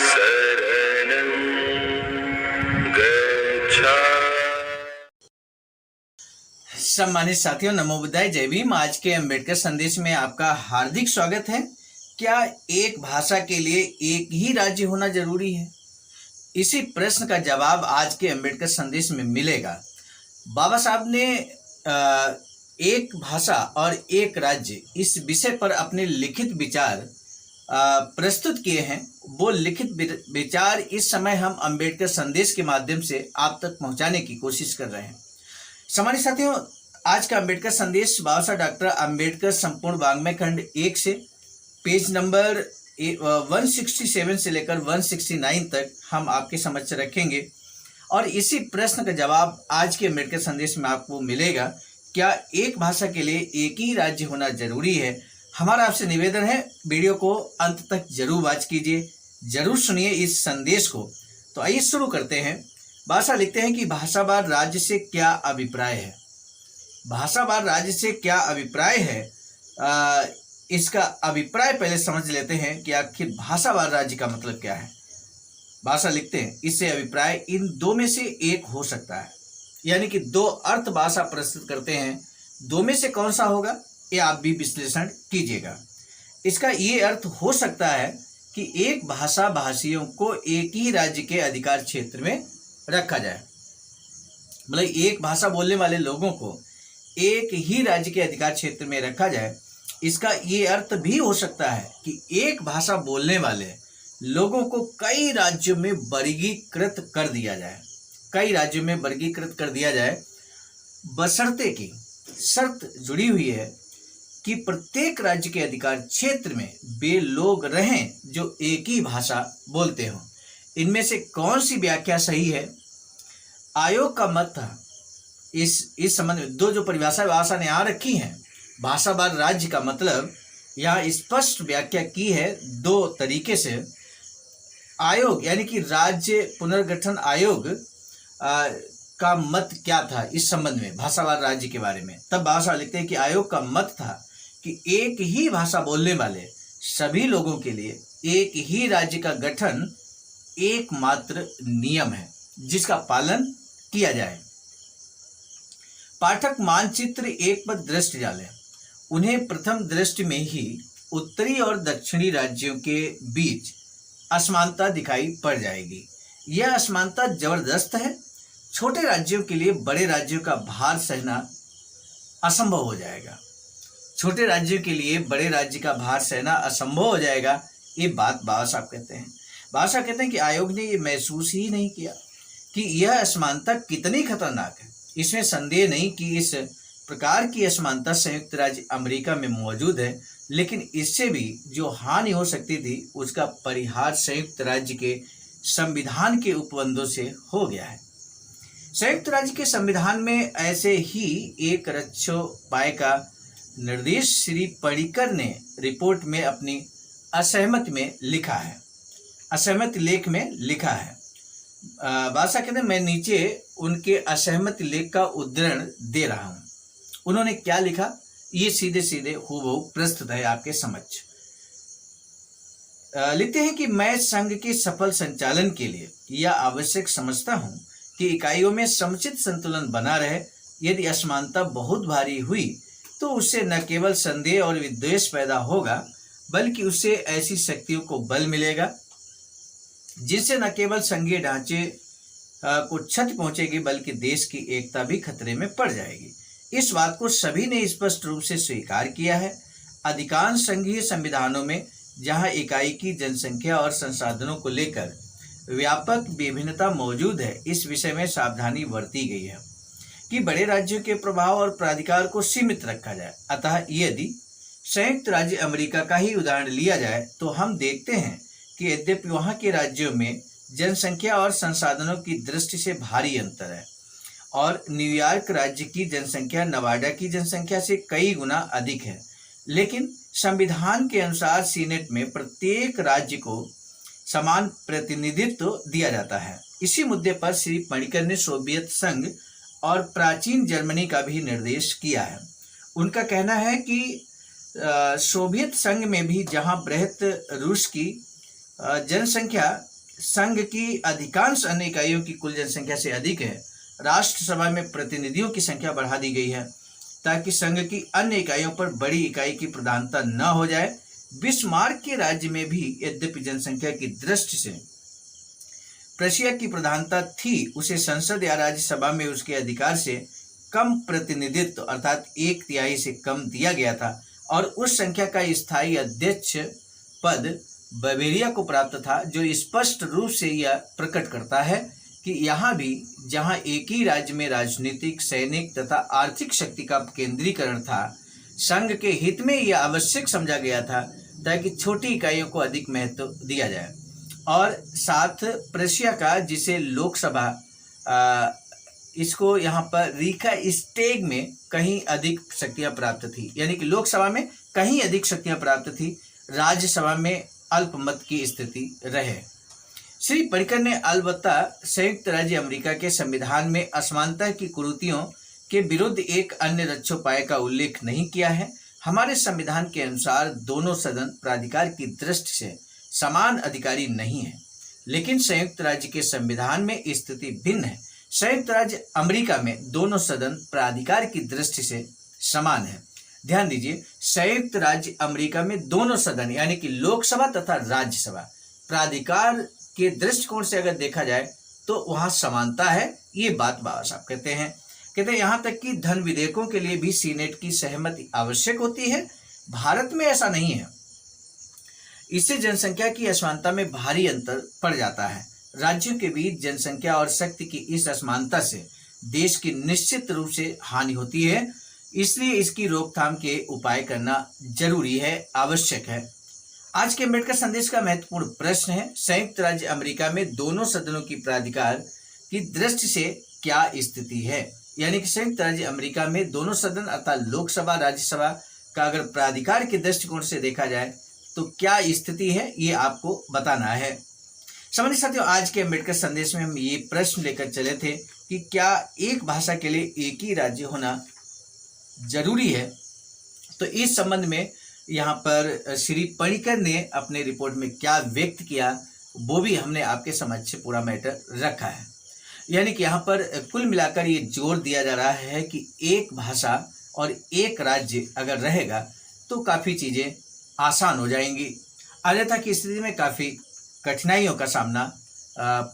शरणं गच्छामि। सम्मानित साथियों, नमो बुद्धाय, जय भीम। आज के अम्बेडकर संदेश में आपका हार्दिक स्वागत है। क्या एक भाषा के लिए एक ही राज्य होना जरूरी है? इसी प्रश्न का जवाब आज के अम्बेडकर संदेश में मिलेगा। बाबा साहब ने एक भाषा और एक राज्य इस विषय पर अपने लिखित विचार प्रस्तुत किए हैं। वो लिखित विचार इस समय हम अम्बेडकर संदेश के माध्यम से आप तक पहुंचाने की कोशिश कर रहे हैं। सम्मानित साथियों, आज का अम्बेडकर संदेश बाबा साहब डॉक्टर अम्बेडकर संपूर्ण वाङ्मय खंड 1 से पेज नंबर 167 से लेकर 169 तक हम आपके समक्ष रखेंगे और इसी प्रश्न का जवाब आज के अम्बेडकर संदेश में आपको मिलेगा। क्या एक भाषा के लिए एक ही राज्य होना जरूरी है? हमारा आपसे निवेदन है, वीडियो को अंत तक जरूर वॉच कीजिए, जरूर सुनिए इस संदेश को। तो आइए शुरू करते हैं। भाषा लिखते हैं कि भाषावाद राज्य से क्या अभिप्राय है। भाषावाद राज्य से क्या अभिप्राय है, इसका अभिप्राय पहले समझ लेते हैं कि आखिर भाषावाद राज्य का मतलब क्या है। भाषा लिखते हैं, इससे अभिप्राय इन दो में से एक हो सकता है, यानी कि दो अर्थ भाषा प्रस्तुत करते हैं। दो में से कौन सा होगा, ये आप भी विश्लेषण कीजिएगा। इसका ये अर्थ हो सकता है कि एक भाषा भाषियों को एक ही राज्य के अधिकार क्षेत्र में रखा जाए, मतलब एक भाषा बोलने वाले लोगों को एक ही राज्य के अधिकार क्षेत्र में रखा जाए। इसका ये अर्थ भी हो सकता है कि एक भाषा बोलने वाले लोगों को कई राज्यों में वर्गीकृत कर दिया जाए, कई राज्यों में वर्गीकृत कर दिया जाए, बशर्ते की शर्त जुड़ी हुई है कि प्रत्येक राज्य के अधिकार क्षेत्र में वे लोग रहें जो एक ही भाषा बोलते हों। इनमें से कौन सी व्याख्या सही है? आयोग का मत था इस संबंध में दो जो परिभाषा भाषा ने यहाँ रखी हैं। भाषावाद राज्य का मतलब यहाँ स्पष्ट व्याख्या की है दो तरीके से। आयोग यानी कि राज्य पुनर्गठन आयोग का मत क्या था इस संबंध में भाषावाद राज्य के बारे में। तब भाषा लिखते हैं कि आयोग का मत था कि एक ही भाषा बोलने वाले सभी लोगों के लिए एक ही राज्य का गठन एकमात्र नियम है जिसका पालन किया जाए। पाठक मानचित्र एक पर दृष्टि डालें। उन्हें प्रथम दृष्टि में ही उत्तरी और दक्षिणी राज्यों के बीच असमानता दिखाई पड़ जाएगी। यह असमानता जबरदस्त है। छोटे राज्यों के लिए बड़े राज्यों का भार सहना असंभव हो जाएगा। छोटे राज्यों के लिए बड़े राज्य का भार सहना असंभव हो जाएगा। ये बात बाबा साहब कहते हैं। बाबा साहब कहते हैं कि आयोग ने ये महसूस ही नहीं किया कि यह असमानता कितनी खतरनाक है। इसमें संदेह नहीं कि इस प्रकार की असमानता संयुक्त राज्य अमेरिका में मौजूद है, लेकिन इससे भी जो हानि हो सकती थी उसका परिहार संयुक्त राज्य के संविधान के उपबंधों से हो गया है। संयुक्त राज्य के संविधान में ऐसे ही एक रक्षोपाय का निर्देश श्री पर्रिकर ने रिपोर्ट में अपनी असहमति में लिखा है, असहमति लेख में लिखा है। भाषा कहते हैं, मैं नीचे उनके असहमति लेख का उद्धरण दे रहा हूं। उन्होंने क्या लिखा ये सीधे सीधे हूबहू प्रस्तुत है आपके समक्ष। लिखते हैं कि मैं संघ के सफल संचालन के लिए यह आवश्यक समझता हूं कि इकाइयों में समुचित संतुलन बना रहे। यदि असमानता बहुत भारी हुई तो उससे न केवल संदेह और विद्वेष पैदा होगा, बल्कि उससे ऐसी शक्तियों को बल मिलेगा जिससे न केवल संघीय ढांचे को क्षति पहुंचेगी, बल्कि देश की एकता भी खतरे में पड़ जाएगी। इस बात को सभी ने स्पष्ट रूप से स्वीकार किया है। अधिकांश संघीय संविधानों में जहां इकाई की जनसंख्या और संसाधनों को लेकर व्यापक विभिन्नता मौजूद है, इस विषय में सावधानी बरती गई है कि बड़े राज्यों के प्रभाव और प्राधिकार को सीमित रखा जाए। अतः यदि संयुक्त राज्य अमेरिका का ही उदाहरण लिया जाए तो हम देखते हैं कि यद्यपि वहां के राज्यों में जनसंख्या और संसाधनों की दृष्टि से भारी अंतर है और न्यूयॉर्क राज्य की जनसंख्या नवाडा की जनसंख्या से कई गुना अधिक है, लेकिन संविधान के अनुसार सीनेट में प्रत्येक राज्य को समान प्रतिनिधित्व दिया जाता है। इसी मुद्दे पर श्री पर्रिकर ने सोवियत संघ और प्राचीन जर्मनी का भी निर्देश किया है। उनका कहना है कि सोवियत संघ में भी जहां बृहत रूस की जनसंख्या संघ की अधिकांश अन्य इकाइयों की कुल जनसंख्या से अधिक है। राष्ट्रसभा में प्रतिनिधियों की संख्या बढ़ा दी गई है ताकि संघ की अन्य इकाइयों पर बड़ी इकाई की प्रधानता न हो जाए। बिस्मार्क के राज्य में भी यद्यपि जनसंख्या की दृष्टि से प्रशिया की प्रधानता थी, उसे संसद या राज्यसभा में उसके अधिकार से कम प्रतिनिधित्व अर्थात 1/3 से कम दिया गया था और उस संख्या का स्थायी अध्यक्ष पद बवेरिया को प्राप्त था, जो स्पष्ट रूप से यह प्रकट करता है कि यहाँ भी जहाँ एक ही राज्य में राजनीतिक, सैनिक तथा आर्थिक शक्ति का केंद्रीकरण था, संघ के हित में यह आवश्यक समझा गया था ताकि छोटी इकाइयों को अधिक महत्व दिया जाए। और साथ प्रशिया का, जिसे लोकसभा इसको यहाँ पर रीखा स्टेग में कहीं अधिक शक्तियां प्राप्त थी, यानी कि लोकसभा में कहीं अधिक शक्तियां प्राप्त थी, राज्यसभा में अल्पमत की स्थिति रहे। श्री पर्रिकर ने अलबत्ता संयुक्त राज्य अमेरिका के संविधान में असमानता की कुरीतियों के विरुद्ध एक अन्य रक्षोपाय का उल्लेख नहीं किया है। हमारे संविधान के अनुसार दोनों सदन प्राधिकार की दृष्टि से समान अधिकारी नहीं है, लेकिन संयुक्त राज्य के संविधान में स्थिति भिन्न है। संयुक्त राज्य अमेरिका में दोनों सदन प्राधिकार की दृष्टि से समान है। ध्यान दीजिए, संयुक्त राज्य अमेरिका में दोनों सदन यानी कि लोकसभा तथा राज्यसभा प्राधिकार के दृष्टिकोण से अगर देखा जाए तो वहां समानता है। ये बात बाबा साहब कहते हैं यहाँ तक कि धन विधेयकों के लिए भी सीनेट की सहमति आवश्यक होती है। भारत में ऐसा नहीं है। इससे जनसंख्या की असमानता में भारी अंतर पड़ जाता है। राज्यों के बीच जनसंख्या और शक्ति की इस असमानता से देश की निश्चित रूप से हानि होती है, इसलिए इसकी रोकथाम के उपाय करना जरूरी है, आवश्यक है। आज के अम्बेडकर संदेश का महत्वपूर्ण प्रश्न है, संयुक्त राज्य अमेरिका में दोनों सदनों की प्राधिकार की दृष्टि से क्या स्थिति है। यानी कि संयुक्त राज्य अमेरिका में दोनों सदन अर्थात लोकसभा, राज्यसभा का अगर प्राधिकार के दृष्टिकोण से देखा जाए तो क्या स्थिति है, ये आपको बताना है। समझिए साथियों, आज के अम्बेडकर संदेश में हम ये प्रश्न लेकर चले थे कि क्या एक भाषा के लिए एक ही राज्य होना जरूरी है। तो इस संबंध में यहाँ पर श्री पर्रिकर ने अपने रिपोर्ट में क्या व्यक्त किया, वो भी हमने आपके समक्ष पूरा मैटर रखा है। यानी कि यहाँ पर कुल मिलाकर ये जोर दिया जा रहा है कि एक भाषा और एक राज्य अगर रहेगा तो काफ़ी चीज़ें आसान हो जाएंगी, अन्यथा की स्थिति में काफ़ी कठिनाइयों का सामना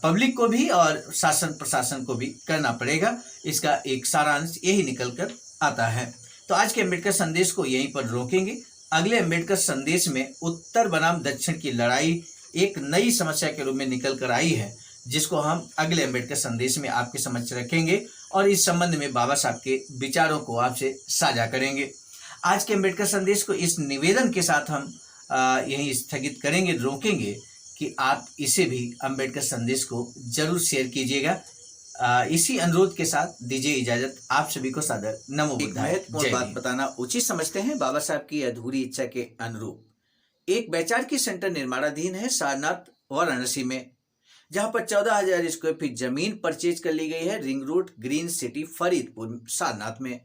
पब्लिक को भी और शासन प्रशासन को भी करना पड़ेगा। इसका एक सारांश यही निकल कर आता है। तो आज के अम्बेडकर संदेश को यहीं पर रोकेंगे। अगले अम्बेडकर संदेश में उत्तर बनाम दक्षिण की लड़ाई एक नई समस्या के रूप में निकल कर आई है, जिसको हम अगले अम्बेडकर संदेश में आपके समक्ष रखेंगे और इस संबंध में बाबा साहब के विचारों को आपसे साझा करेंगे। आज के अम्बेडकर संदेश को इस निवेदन के साथ हम यहीं स्थगित करेंगे, रोकेंगे कि आप इसे भी अम्बेडकर संदेश को जरूर शेयर कीजिएगा। इसी अनुरोध के साथ दीजिए इजाजत। आप सभी को सादर नमो बुद्धाय। महत्वपूर्ण बात बताना उचित समझते हैं बाबा साहब की अधूरी इच्छा के अनुरूप एक वैचारिकी सेंटर निर्माणाधीन है सारनाथ वाराणसी में, जहां पर 14,000 स्क्वायर फीट जमीन परचेज कर ली गई है ring road green city Faridpur Sarnath में।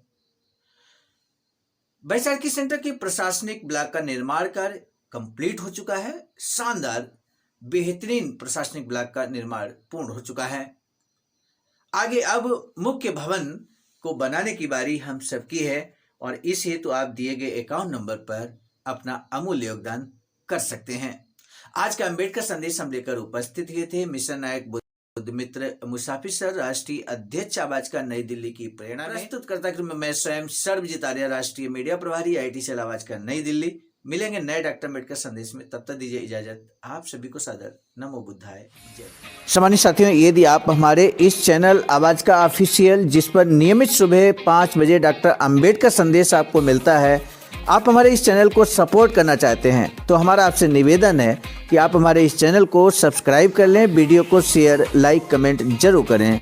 वैचारिकी सेंटर के प्रशासनिक ब्लॉक का निर्माण कार्य कंप्लीट हो चुका है। शानदार बेहतरीन प्रशासनिक ब्लॉक का निर्माण पूर्ण हो चुका है। आगे अब मुख्य भवन को बनाने की बारी हम सबकी है और इस हेतु आप दिए गए अकाउंट नंबर पर अपना अमूल्य योगदान कर सकते हैं। आज का अम्बेडकर संदेश हम लेकर उपस्थित हुए थे मिशन नायक बुद्ध मित्र मुसाफिर सर, राष्ट्रीय अध्यक्ष आवाज का नई दिल्ली की प्रेरणा में। प्रस्तुत करता क्रम मैं स्वयं सर्वजित आर्य, राष्ट्रीय मीडिया प्रभारी, IIT सेल आवाज का नई दिल्ली। मिलेंगे नए डॉक्टर अम्बेडकर संदेश में, तब तक दीजिए इजाजत। आप सभी को सादर नमो बुद्धाय जय। सम्मानित साथियों, यदि आप हमारे इस चैनल आवाज का ऑफिशियल, जिस पर नियमित सुबह 5 बजे डॉक्टर अम्बेडकर संदेश आपको मिलता है, आप हमारे इस चैनल को सपोर्ट करना चाहते हैं तो हमारा आपसे निवेदन है कि आप हमारे इस चैनल को सब्सक्राइब कर लें, वीडियो को शेयर, लाइक, कमेंट जरूर करें।